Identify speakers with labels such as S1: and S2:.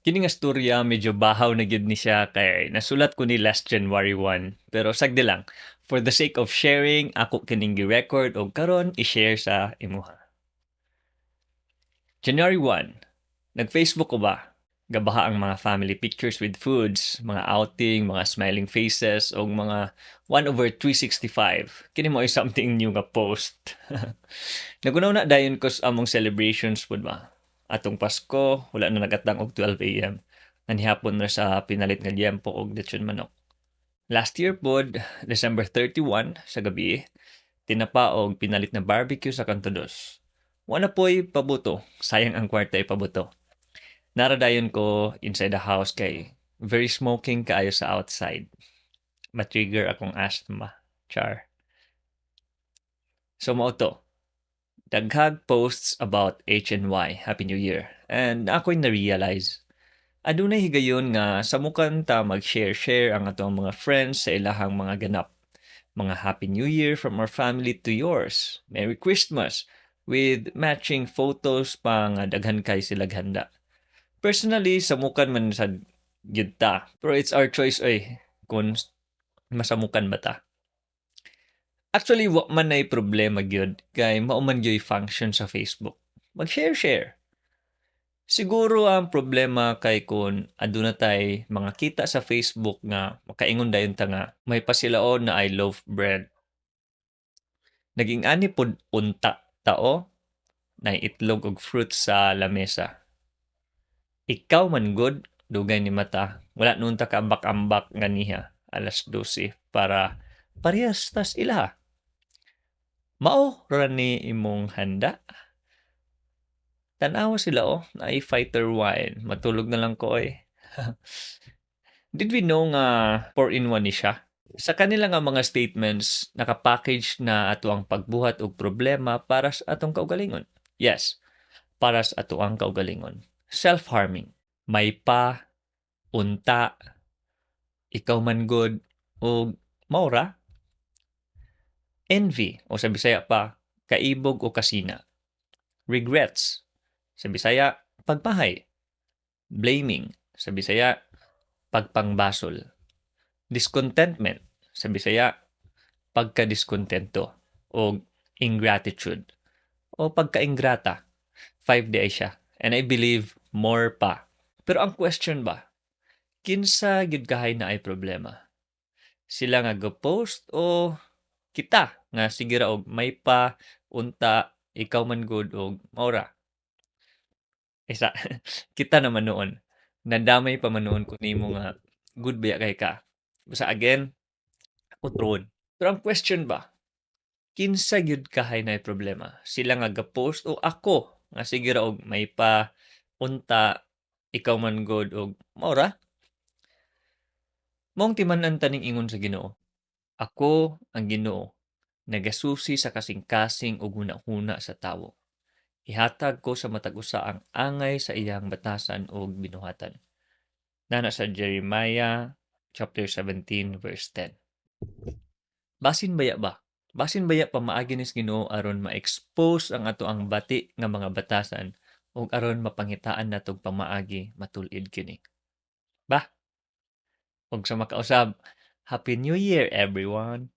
S1: Kini nga storya medyo bahaw na gyud ni siya kay nasulat ko ni last January 1. Pero sagdi lang, for the sake of sharing, ako kining gi-record og karon i-share sa imuha. January 1, nag-Facebook ko ba? Gabaha ang mga family pictures with foods, mga outing, mga smiling faces, o mga 1/365. Kini mo ay something new nga post. Nagunaw na dayon ko sa among celebrations pud ba. Atong Pasko, wala na nagatang og 12 a.m. Nanihapon na sa pinalit nga liyempo og lechon manok. Last year pod, December 31 sa gabi, tinapa og pinalit na barbecue sa kantodos. Wala po'y pabuto, sayang ang kwarta ay pabuto. Naradayon ko inside the house kay very smoking kaayo sa outside. Ma-trigger akong asthma. Char. So mao to. Daghag posts about HNY, Happy New Year. And ako'y na-realize. Adunay higayon nga samukan ta mag-share-share ang atong mga friends sa ilahang mga ganap. Mga Happy New Year from our family to yours. Merry Christmas with matching photos pa nga daghan kay sila handa. Personally, samukan man sa gyud ta. Pero it's our choice kung masamukan ba ta. Actually, wa man nay problema gyud kay mao man gyud function sa Facebook. Mag-share-share. Siguro ang problema kay kung aduna tay mga kita sa Facebook nga makaingon dayon ta nga may pasilaon na I loaf bread. Naging ani pod unta tao na itlog og fruit sa lamesa. Ikaw man good, dugay ni mata. Wala nun ta kaambak-ambak nga niya, alas 12, para parehas tas ila. Mao ra ni imong handa. Tanawa sila na fighter wine. Matulog na lang ko Did we know nga 4-in-1 ni siya? Sa kanila nga mga statements, nakapackage na ato ang pagbuhat og problema para sa atong kaugalingon. Yes, para sa ato ang kaugalingon. Self-harming. May pa, unta, ikaw man good, o maura. Envy, o sa Bisaya pa, kaibog o kasina. Regrets, sa Bisaya, pagpahay. Blaming, sa Bisaya, pagpangbasol. Discontentment, sa Bisaya, pagkadiskontento. O ingratitude, o pagkaingrata. 5 days siya. And I believe more pa. Pero ang question ba, kinsa gyud kahay na ay problema? Sila nga go-post o kita nga sige ra og may pa, unta, ikaw man good og maura? Isa, kita naman noon. Nadamay pa man noon kung nimo nga good ba kay ka. Basta again, utron. Pero ang question ba, kinsa gyud kahay na ay problema? Sila nga ga-post o ako nga sige ra og may pa, unta, ikaw man good og maura? Mong timan-an taning ingon sa Ginoo. Ako ang Ginoo, nagasusi sa kasing-kasing ug hunahuna sa tawo. Ihatag ko sa matag usa ang angay sa iyang batasan ug binuhatan. Nana sa Jeremiah chapter 17 verse 10. Basin baya ba? Basin baya pa maagi nis Ginoo aron ma-expose ang ato ang bati nga mga batasan ug aron mapangitaan natog pamaagi matul-id kini. Ba? Ug sa makausab, Happy New Year everyone.